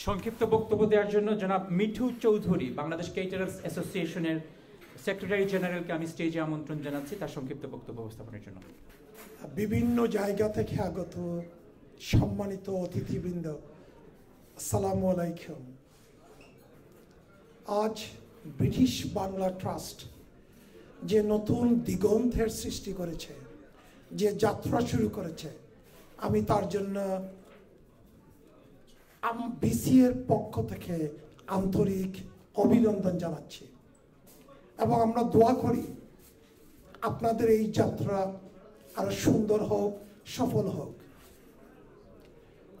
সংক্ষিপ্ত বক্তব্য দেওয়ার জন্য জনাব মিঠু চৌধুরী বাংলাদেশ কেটারার্স অ্যাসোসিয়েশনের সেক্রেটারি জেনারেলকে আমি স্টেজে আমন্ত্রণ জানাচ্ছি তার সংক্ষিপ্ত বক্তব্য উপস্থাপনের জন্য। বিভিন্ন জায়গা থেকে আগত সম্মানিত অতিথিবৃন্দ, আসসালামু আলাইকুম। আজ ব্রিটিশ বাংলা ট্রাস্ট যে নতুন দিগন্তের সৃষ্টি করেছে, যে যাত্রা শুরু করেছে, আমি তার জন্য বিসি এর পক্ষ থেকে আন্তরিক অভিনন্দন জানাচ্ছি এবং আমরা দোয়া করি আপনাদের এই যাত্রা আরো সুন্দর হোক, সফল হোক।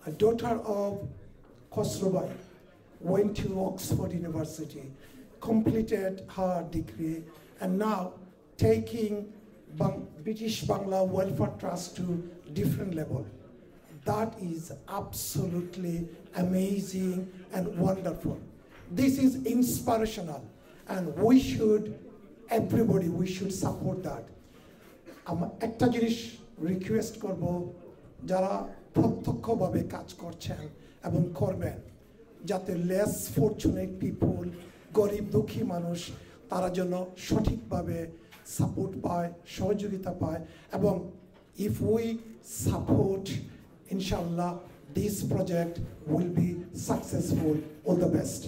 A daughter of Khosrow went to Oxford University, completed her degree, and now taking British Bangla Welfare Trust to different level. That is absolutely amazing and wonderful. This is inspirational, and we should support that. একটা জিনিস request করব, যারা প্রত্যক্ষভাবে কাজ করছেন এবং করবেন, যাতে লেস ফরচুনেট পিপল, গরিব দুঃখী মানুষ, তারা যেন সঠিকভাবে সাপোর্ট পায়, সহযোগিতা পায়, এবং ইফ উই সাপোর্ট, ইনশাআল্লাহ this project will be successful. All the best.